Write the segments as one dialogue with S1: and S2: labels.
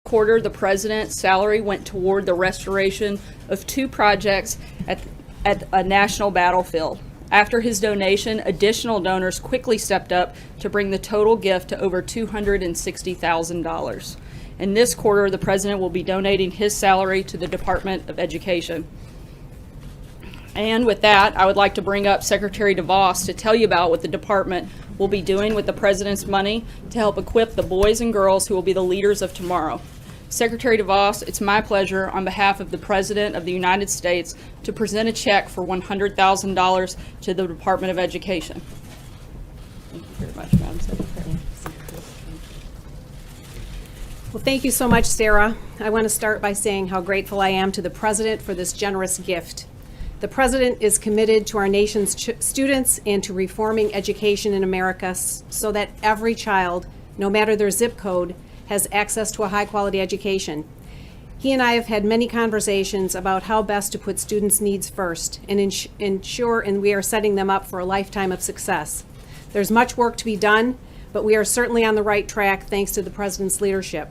S1: quarter, the president's salary went toward the restoration of 2 projects at a national battlefield. After his donation, additional donors quickly stepped up to bring the total gift to over $260,000. In this quarter, the president will be donating his salary to the Department of Education. And with that, I would like to bring up Secretary DeVos to tell you about what the department will be doing with the president's money to help equip the boys and girls who will be the leaders of tomorrow. Secretary DeVos, it's my pleasure on behalf of the President of the United States to present a check for $100,000 to the Department of Education. Thank you very much, Madam Secretary.
S2: Well, thank you so much, Sarah. I want to start by saying how grateful I am to the President for this generous gift. The President is committed to our nation's students and to reforming education in America so that every child, no matter their zip code, has access to a high-quality education. He and I have had many conversations about how best to put students' needs first and ensure we are setting them up for a lifetime of success. There's much work to be done, but we are certainly on the right track thanks to the President's leadership.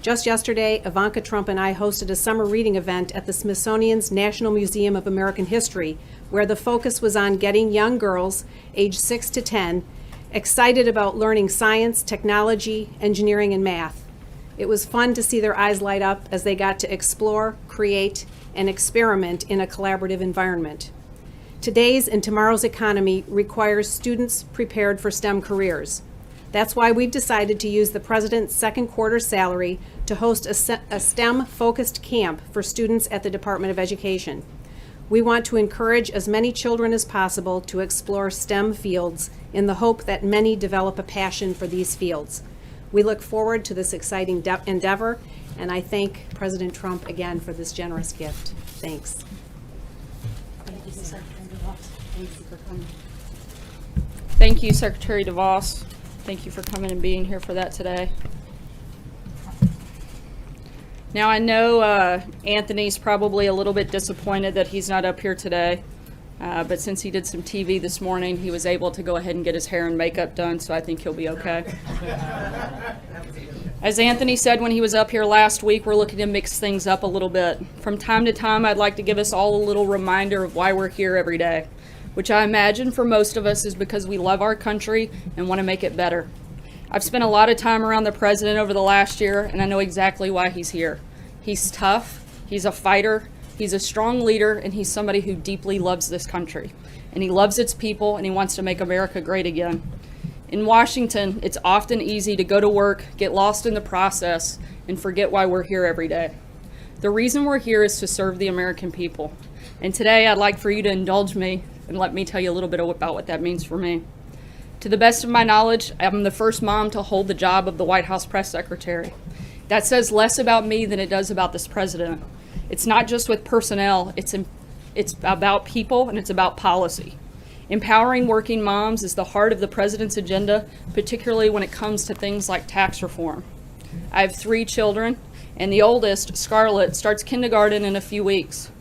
S2: Just yesterday, Ivanka Trump and I hosted a summer reading event at the Smithsonian's National Museum of American History, where the focus was on getting young girls, aged 6 to 10, excited about learning science, technology, engineering, and math. It was fun to see their eyes light up as they got to explore, create, and experiment in a collaborative environment. Today's and tomorrow's economy requires students prepared for STEM careers. That's why we've decided to use the President's second quarter salary to host a STEM-focused camp for students at the Department of Education. We want to encourage as many children as possible to explore STEM fields in the hope that many develop a passion for these fields. We look forward to this exciting endeavor, and I thank President Trump again for this generous gift. Thanks.
S1: Thank you, Secretary DeVos. Thank you for coming. Thank you, Secretary DeVos. Thank you for coming and being here for that today. Now, I know Anthony's probably a little bit disappointed that he's not up here today, but since he did some TV this morning, he was able to go ahead and get his hair and makeup done, so I think he'll be okay. As Anthony said when he was up here last week, we're looking to mix things up a little bit. From time to time, I'd like to give us all a little reminder of why we're here every day, which I imagine for most of us is because we love our country and want to make it better. I've spent a lot of time around the president over the last year, and I know exactly why he's here. He's tough, he's a fighter, he's a strong leader, and he's somebody who deeply loves this country. And he loves its people, and he wants to make America great again. In Washington, it's often easy to go to work, get lost in the process, and forget why we're here every day. The reason we're here is to serve the American people. And today, I'd like for you to indulge me and let me tell you a little bit about what that means for me. To the best of my knowledge, I'm the first mom to hold the job of the White House press secretary. That says less about me than it does about this president. It's not just with personnel, it's about people and it's about policy. Empowering working moms is the heart of the president's agenda, particularly when it comes to things like tax reform. I have 3 children, and the oldest, Scarlett, starts kindergarten in a few weeks.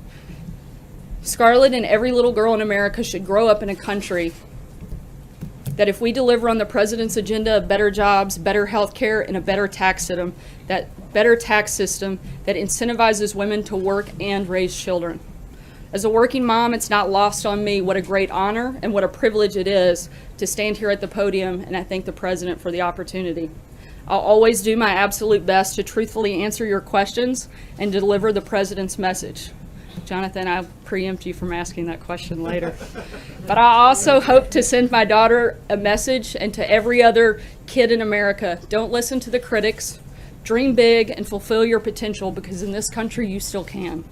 S1: Scarlett and every little girl in America should grow up in a country that if we deliver on the president's agenda of better jobs, better health care, and a better tax system, that incentivizes women to work and raise children. As a working mom, it's not lost on me what a great honor and what a privilege it is to stand here at the podium, and I thank the president for the opportunity. I'll always do my absolute best to truthfully answer your questions and deliver the president's message. Jonathan, I'll preempt you from asking that question later. But I also hope to send my daughter a message, and to every other kid in America: don't listen to the critics, dream big, and fulfill your potential, because in this country you still can.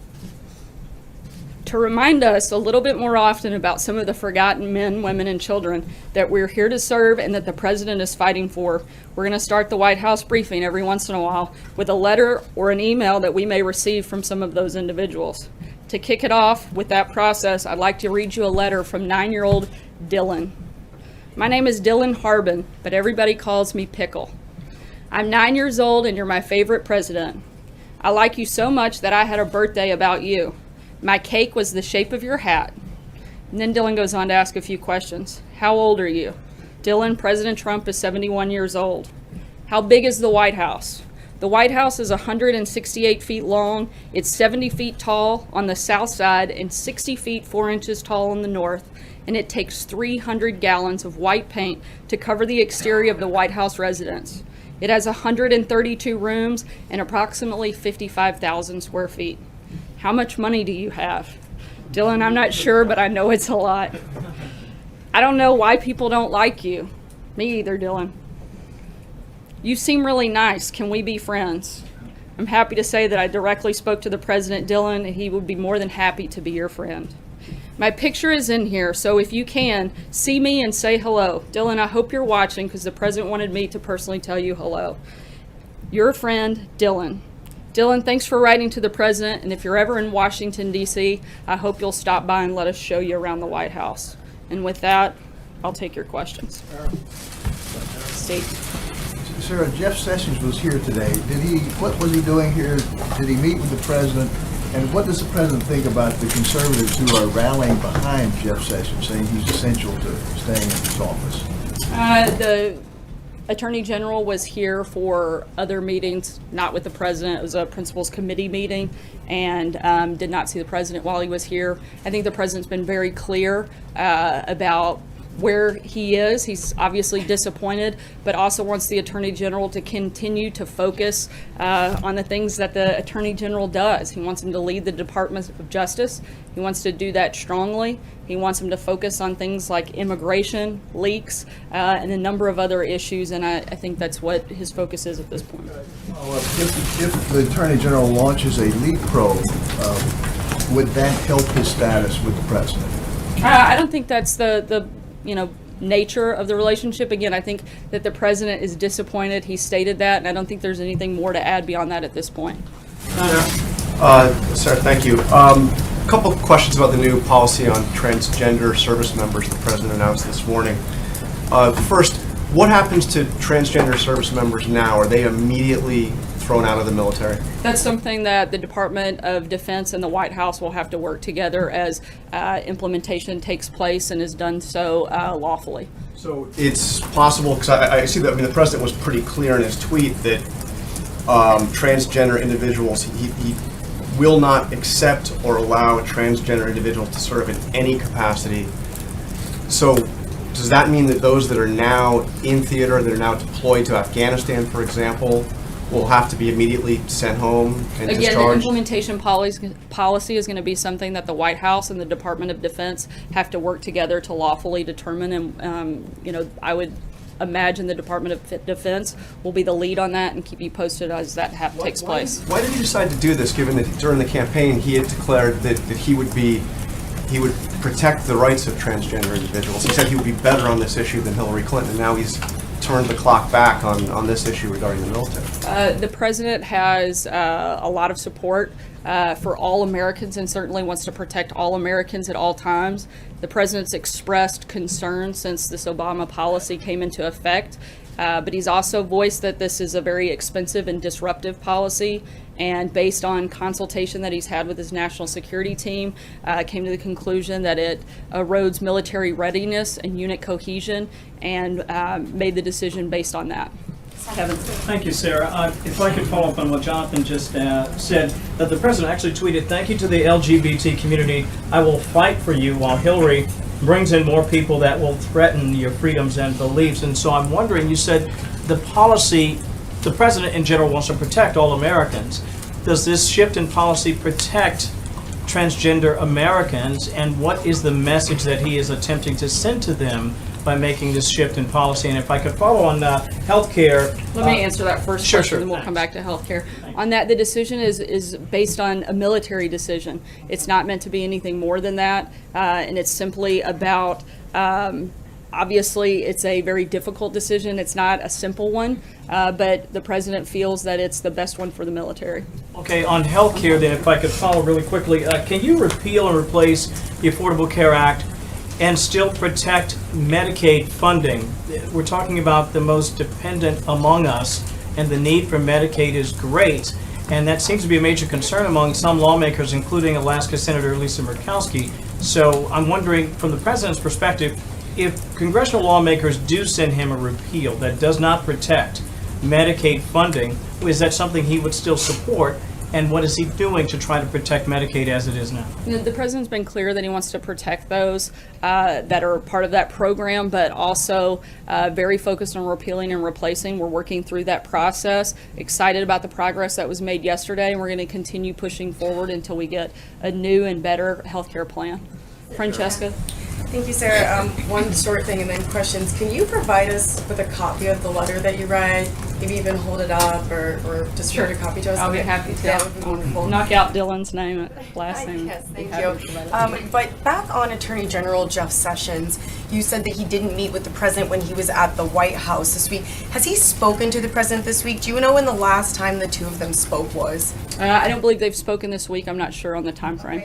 S1: To remind us a little bit more often about some of the forgotten men, women, and children that we're here to serve and that the president is fighting for, we're going to start the White House briefing every once in a while with a letter or an email that we may receive from some of those individuals. To kick it off with that process, I'd like to read you a letter from 9-year-old Dylan. My name is Dylan Harbin, but everybody calls me Pickle. I'm 9 years old and you're my favorite president. I like you so much that I had a birthday about you. My cake was the shape of your hat. And then Dylan goes on to ask a few questions. How old are you? Dylan, President Trump is 71 years old. How big is the White House? The White House is 168 feet long, it's 70 feet tall on the south side and 60 feet 4 inches tall on the north, and it takes 300 gallons of white paint to cover the exterior of the White House residence. It has 132 rooms and approximately 55,000 square feet. How much money do you have? Dylan, I'm not sure, but I know it's a lot. I don't know why people don't like you. Me either, Dylan. You seem really nice. Can we be friends? I'm happy to say that I directly spoke to the President, Dylan, and he would be more than happy to be your friend. My picture is in here, so if you can, see me and say hello. Dylan, I hope you're watching because the President wanted me to personally tell you hello. Your friend, Dylan. Dylan, thanks for writing to the President, and if you're ever in Washington, D.C., I hope you'll stop by and let us show you around the White House. And with that, I'll take your questions. Steve.
S3: Sarah, Jeff Sessions was here today. What was he doing here? Did he meet with the President? And what does the President think about the conservatives who are rallying behind Jeff Sessions, saying he's essential to staying in his office?
S1: The Attorney General was here for other meetings, not with the President. It was a Principals Committee meeting, and did not see the President while he was here. I think the President's been very clear about where he is. He's obviously disappointed, but also wants the Attorney General to continue to focus on the things that the Attorney General does. He wants him to lead the Department of Justice. He wants to do that strongly. He wants him to focus on things like immigration, leaks, and a number of other issues, and I think that's what his focus is at this point.
S3: Well, if the Attorney General launches a leak probe, would that help his status with the President?
S1: I don't think that's the nature of the relationship. Again, I think that the President is disappointed. He stated that, and I don't think there's anything more to add beyond that at this point.
S4: Sarah, thank you. A couple of questions about the new policy on transgender service members the President announced this morning. First, what happens to transgender service members now? Are they immediately thrown out of the military?
S1: That's something that the Department of Defense and the White House will have to work together as implementation takes place and is done so lawfully.
S4: So it's possible, because I see that, the President was pretty clear in his tweet that transgender individuals, he will not accept or allow a transgender individual to serve in any capacity. So does that mean that those that are now in theater, that are now deployed to Afghanistan, for example, will have to be immediately sent home and
S1: Again,
S4: discharged?
S1: the implementation policy is going to be something that the White House and the Department of Defense have to work together to lawfully determine. And, I would imagine the Department of Defense will be the lead on that and keep you posted as that takes place.
S4: Why did he decide to do this, given that during the campaign he had declared that he would protect the rights of transgender individuals? He said he would be better on this issue than Hillary Clinton, and now he's turned the clock back on this issue regarding the military.
S1: The President has a lot of support for all Americans and certainly wants to protect all Americans at all times. The President's expressed concern since this Obama policy came into effect, but he's also voiced that this is a very expensive and disruptive policy, and based on consultation that he's had with his national security team, came to the conclusion that it erodes military readiness and unit cohesion, and made the decision based on that. Kevin.
S5: Thank you, Sarah. If I could follow up on what Jonathan just said, that the President actually tweeted, "Thank you to the LGBT community. I will fight for you," while Hillary brings in more people that will threaten your freedoms and beliefs. And so I'm wondering, you said the policy, the President in general wants to protect all Americans. Does this shift in policy protect transgender Americans, and what is the message that he is attempting to send to them by making this shift in policy? And if I could follow on healthcare.
S1: Let me answer that first
S5: Sure,
S1: question,
S5: sure.
S1: and then we'll come back to healthcare. On that, the decision is based on a military decision. It's not meant to be anything more than that, and it's simply about, obviously, it's a very difficult decision. It's not a simple one, but the President feels that it's the best one for the military.
S5: Okay, on healthcare then, if I could follow really quickly, can you repeal and replace the Affordable Care Act and still protect Medicaid funding? We're talking about the most dependent among us, and the need for Medicaid is great, and that seems to be a major concern among some lawmakers, including Alaska Senator Lisa Murkowski. So I'm wondering, from the President's perspective, if congressional lawmakers do send him a repeal that does not protect Medicaid funding, is that something he would still support? And what is he doing to try to protect Medicaid as it is now?
S1: The president's been clear that he wants to protect those that are part of that program, but also very focused on repealing and replacing. We're working through that process. Excited about the progress that was made yesterday, and we're going to continue pushing forward until we get a new and better healthcare plan. Francesca?
S6: Thank you, Sarah. One short thing and then questions. Can you provide us with a copy of the letter that you read? Maybe even hold it up or just show a copy to us?
S1: I'll be happy to.
S6: That would be wonderful.
S1: Knock out Dylan's name, last name.
S6: Yes, thank
S1: Happy
S6: you.
S1: to let it.
S6: But back on Attorney General Jeff Sessions, you said that he didn't meet with the president when he was at the White House this week. Has he spoken to the president this week? Do you know when the last time the two of them spoke was?
S1: I don't believe they've spoken this week. I'm not sure on the time frame.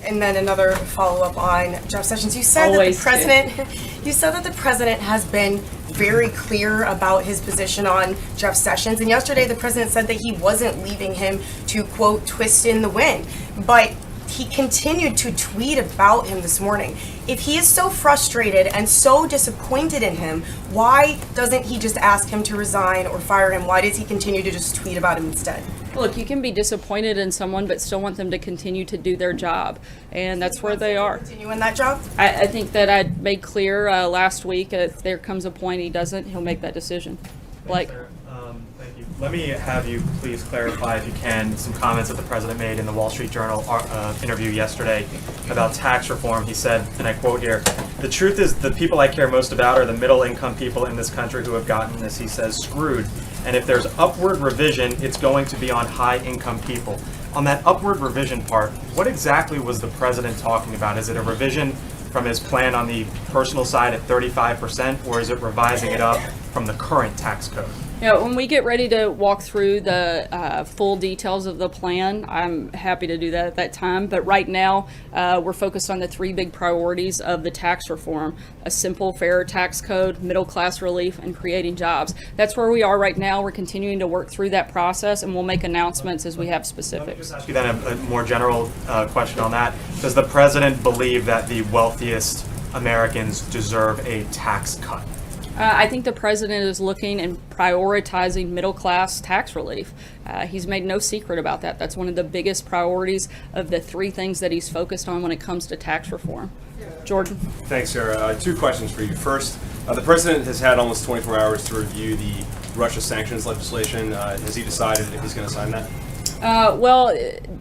S6: And then another follow-up on Jeff Sessions. You said
S1: Always
S6: that the president, you said that the president has been very clear about his position on Jeff Sessions. And yesterday, the president said that he wasn't leaving him to, quote, twist in the wind. But he continued to tweet about him this morning. If he is so frustrated and so disappointed in him, why doesn't he just ask him to resign or fire him? Why does he continue to just tweet about him instead?
S1: Look, you can be disappointed in someone, but still want them to continue to do their job, and that's where they are.
S6: Continue in that job?
S1: I think that I made clear last week, if there comes a point he doesn't, he'll make that decision. Blake?
S7: Thank you. Let me have you please clarify, if you can, some comments that the president made in the Wall Street Journal interview yesterday about tax reform. He said, and I quote here, "The truth is the people I care most about are the middle income people in this country who have gotten, as he says, screwed. And if there's upward revision, it's going to be on high income people." On that upward revision part, what exactly was the president talking about? Is it a revision from his plan on the personal side at 35%, or is it revising it up from the current tax code?
S1: Yeah, when we get ready to walk through the full details of the plan, I'm happy to do that at that time. But right now, we're focused on the three big priorities of the tax reform: a simple, fairer tax code, middle class relief, and creating jobs. That's where we are right now. We're continuing to work through that process, and we'll make announcements as we have
S7: Let me
S1: specifics.
S7: just ask you then a more general question on that. Does the president believe that the wealthiest Americans deserve a tax cut?
S1: I think the president is looking and prioritizing middle-class tax relief. He's made no secret about that. That's one of the biggest priorities of the three things that he's focused on when it comes to tax reform. Jordan?
S8: Thanks, Sarah. Two questions for you. First, the president has had almost 24 hours to review the Russia sanctions legislation. Has he decided if he's going to sign that?
S1: Well,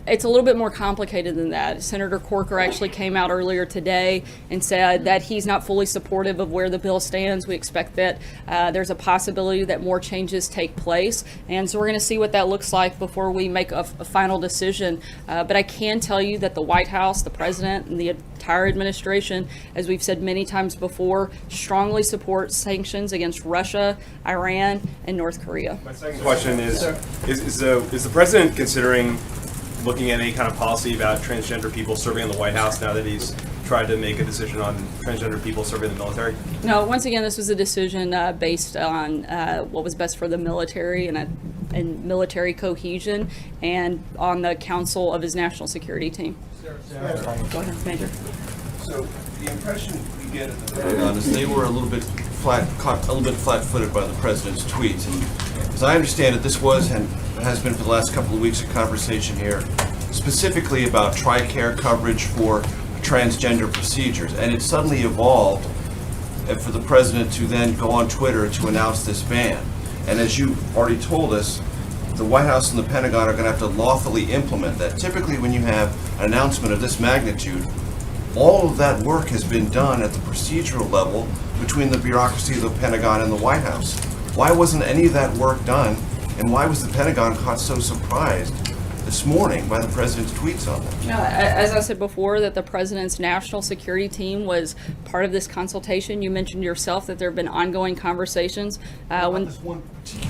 S1: it's a little bit more complicated than that. Senator Corker actually came out earlier today and said that he's not fully supportive of where the bill stands. We expect that there's a possibility that more changes take place, and so we're going to see what that looks like before we make a final decision. But I can tell you that the White House, the president, and the entire administration, as we've said many times before, strongly support sanctions against Russia, Iran, and North Korea.
S8: My second question is the president considering looking at any kind of policy about transgender people serving in the White House now that he's tried to make a decision on transgender people serving in the military?
S1: No, once again, this was a decision based on what was best for the military and military cohesion, and on the counsel of his national security team. Go ahead, Major.
S9: So the impression we get at the Pentagon is they were a little bit flat-footed by the president's tweets. And as I understand it, this was and has been for the last couple of weeks a conversation here, specifically about TRICARE coverage for transgender procedures, and it suddenly evolved for the president to then go on Twitter to announce this ban. And as you already told us, the White House and the Pentagon are going to have to lawfully implement that. Typically, when you have an announcement of this magnitude, all of that work has been done at the procedural level between the bureaucracy of the Pentagon and the White House. Why wasn't any of that work done, and why was the Pentagon caught so surprised this morning by the president's tweets on them?
S1: As I said before, that the president's national security team was part of this consultation. You mentioned yourself that there have been ongoing conversations.
S9: When this one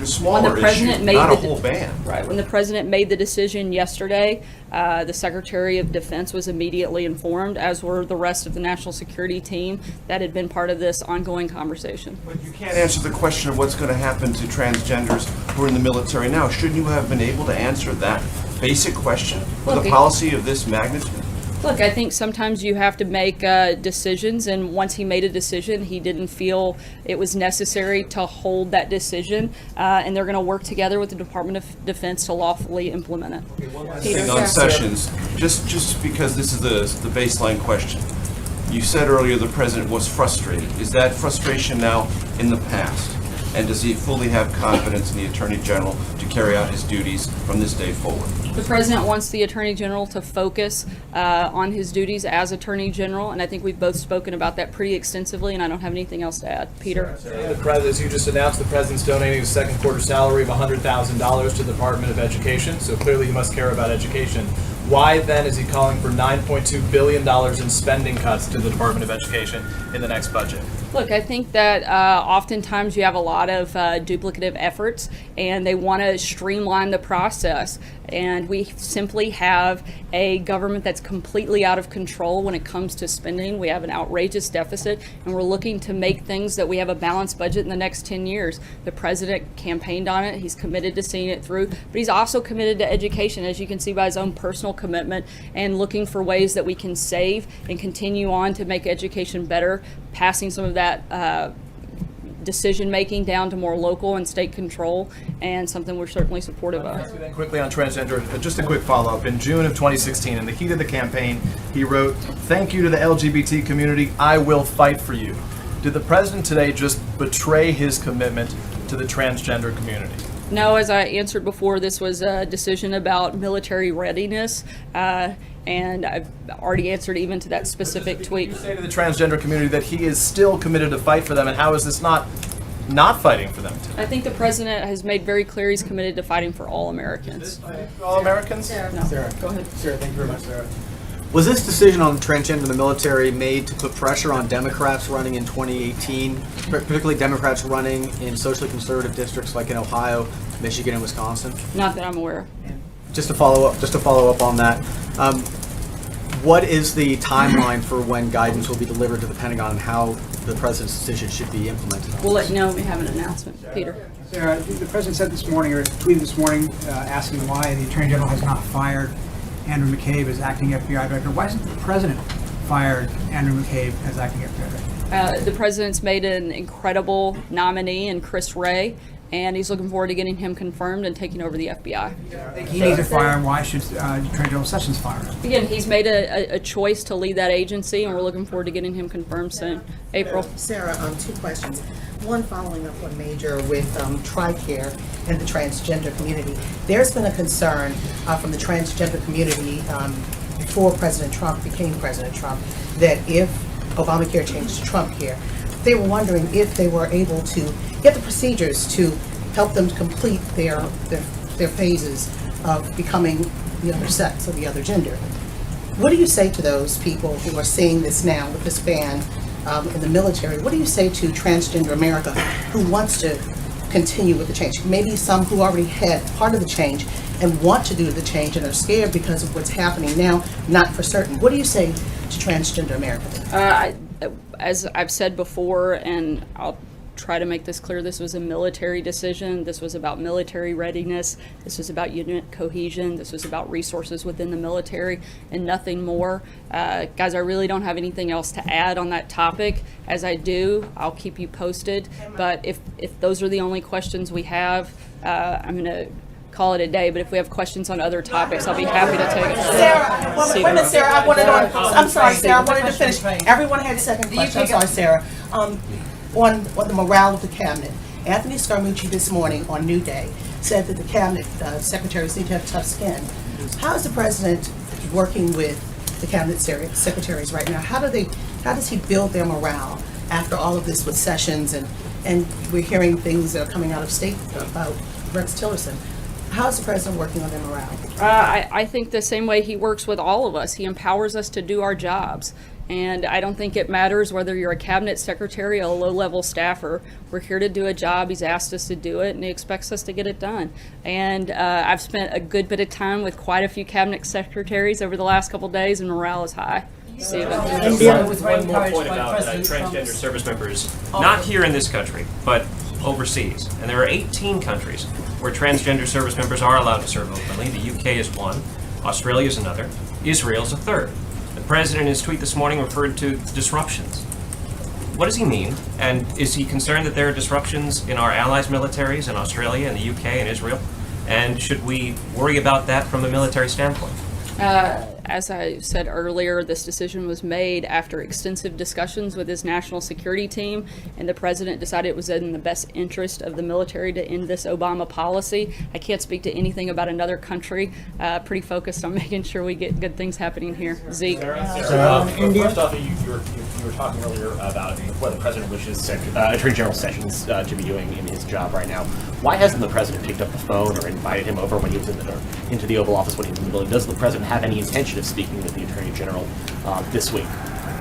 S9: smaller
S1: president
S9: issue,
S1: made
S9: not a
S1: the
S9: whole ban.
S1: Right. When the president made the decision yesterday, the Secretary of Defense was immediately informed, as were the rest of the national security team that had been part of this ongoing conversation.
S9: But you can't answer the question of what's going to happen to transgenders who are in the military now. Shouldn't you have been able to answer that basic question with
S1: Look,
S9: a policy of this magnitude?
S1: Look, I think sometimes you have to make decisions, and once he made a decision, he didn't feel it was necessary to hold that decision, and they're going to work together with the Department of Defense to lawfully implement it.
S9: Thing on Sessions, just because this is the baseline question. You said earlier the president was frustrated. Is that frustration now in the past? And does he fully have confidence in the Attorney General to carry out his duties from this day forward?
S1: The president wants the Attorney General to focus on his duties as Attorney General, and I think we've both spoken about that pretty extensively, and I don't have anything else to add. Peter?
S10: As you just announced, the president's donating his second quarter salary of $100,000 to the Department of Education, so clearly he must care about education. Why then is he calling for $9.2 billion in spending cuts to the Department of Education in the next budget?
S1: Look, I think that oftentimes you have a lot of duplicative efforts, and they want to streamline the process. And we simply have a government that's completely out of control when it comes to spending. We have an outrageous deficit, and we're looking to make things that we have a balanced budget in the next 10 years. The president campaigned on it. He's committed to seeing it through, but he's also committed to education, as you can see by his own personal commitment, and looking for ways that we can save and continue on to make education better, passing some of that decision making down to more local and state control, and something we're certainly supportive of.
S10: Quickly on transgender, just a quick follow-up. In June of 2016, in the heat of the campaign, he wrote, "Thank you to the LGBT community, I will fight for you." Did the president today just betray his commitment to the transgender community?
S1: No, as I answered before, this was a decision about military readiness, and I've already answered even to that specific tweet.
S10: You say to the transgender community that he is still committed to fight for them, and how is this not fighting for them?
S1: I think the president has made very clear he's committed to fighting for all Americans.
S10: All Americans?
S1: No.
S11: Sarah,
S1: Go ahead.
S11: Sarah, thank you very much, Sarah. Was this decision on transgender in the military made to put pressure on Democrats running in 2018, particularly Democrats running in socially conservative districts like in Ohio, Michigan, and Wisconsin?
S1: Not that I'm aware.
S11: Just to follow up on that, what is the timeline for when guidance will be delivered to the Pentagon and how the president's decision should be implemented?
S1: We'll let you know when we have an announcement. Peter?
S12: Sarah, the president said this morning, or tweeted this morning, asking why the Attorney General has not fired Andrew McCabe as acting FBI director. Why hasn't the president fired Andrew McCabe as acting FBI director?
S1: The president's made an incredible nominee in Chris Wray, and he's looking forward to getting him confirmed and taking over the FBI.
S12: I think he needs to fire him. Why should Attorney General Sessions fire him?
S1: Again, he's made a choice to lead that agency, and we're looking forward to getting him confirmed soon. April?
S13: Sarah, two questions. One, following up on Major with TRICARE and the transgender community. There's been a concern from the transgender community before President Trump became President Trump that if Obamacare changed to Trumpcare, they were wondering if they were able to get the procedures to help them complete their phases of becoming the other sex or the other gender. What do you say to those people who are seeing this now with this ban in the military? What do you say to transgender America who wants to continue with the change? Maybe some who already had part of the change and want to do the change and are scared because of what's happening now, not for certain. What do you say to transgender America?
S1: As I've said before, and I'll try to make this clear, this was a military decision. This was about military readiness. This was about unit cohesion. This was about resources within the military and nothing more. Guys, I really don't have anything else to add on that topic. As I do, I'll keep you posted. But if those are the only questions we have, I'm going to call it a day, but if we have questions on other topics, I'll be happy to take it.
S13: Sarah, wait a minute, Sarah, I'm sorry, Sarah, I wanted to finish. Everyone had a second question. I'm sorry, Sarah. On the morale of the cabinet, Anthony Scaramucci this morning on New Day said that the cabinet secretaries need to have tough skin. How is the president working with the cabinet secretaries right now? How does he build their morale after all of this with Sessions and we're hearing things that are coming out of state about Rex Tillerson? How's the president working on their morale?
S1: I think the same way he works with all of us. He empowers us to do our jobs. And I don't think it matters whether you're a cabinet secretary or a low-level staffer. We're here to do a job. He's asked us to do it, and he expects us to get it done. And I've spent a good bit of time with quite a few cabinet secretaries over the last couple of days, and morale is high. Stephen.
S14: One more point about transgender service members, not here in this country, but overseas. And there are 18 countries where transgender service members are allowed to serve openly. The UK is one, Australia is another, Israel is a third. The president in his tweet this morning referred to disruptions. What does he mean? And is he concerned that there are disruptions in our allies' militaries in Australia and the UK and Israel? And should we worry about that from a military standpoint?
S1: As I said earlier, this decision was made after extensive discussions with his national security team, and the president decided it was in the best interest of the military to end this Obama policy. I can't speak to anything about another country. Pretty focused on making sure we get good things happening here. Zeke.
S15: First off, you were talking earlier about what the president wishes Attorney General Sessions to be doing in his job right now. Why hasn't the president picked up the phone or invited him over when he was into the Oval Office when he was in the building? Does the president have any intention of speaking with the Attorney General this week?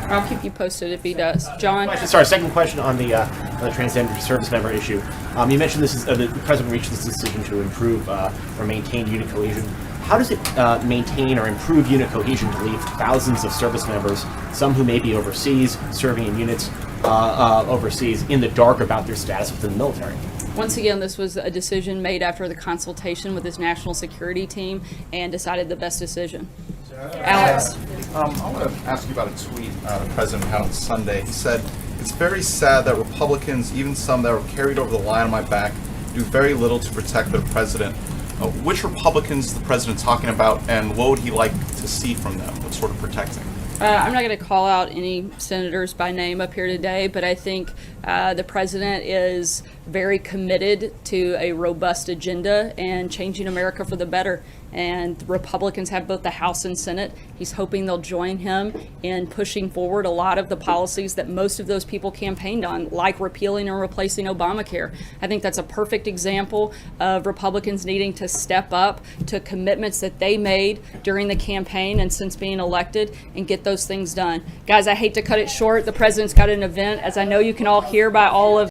S1: I'll keep you posted if he does. John?
S15: Second question on the transgender service member issue. You mentioned this is the president reached this decision to improve or maintain unit cohesion. How does it maintain or improve unit cohesion to leave thousands of service members, some who may be overseas, serving in units overseas, in the dark about their status within the military?
S1: Once again, this was a decision made after the consultation with his national security team and decided the best decision. Alex.
S16: I want to ask you about a tweet the president had on Sunday. He said, "It's very sad that Republicans, even some that were carried over the line on my back, do very little to protect their president." Which Republicans is the president talking about, and what would he like to see from them? What sort of protecting?
S1: I'm not going to call out any senators by name up here today, but I think the president is very committed to a robust agenda and changing America for the better. And the Republicans have both the House and Senate. He's hoping they'll join him in pushing forward a lot of the policies that most of those people campaigned on, like repealing and replacing Obamacare. I think that's a perfect example of Republicans needing to step up to commitments that they made during the campaign and since being elected and get those things done. Guys, I hate to cut it short. The president's got an event, as I know you can all hear by all of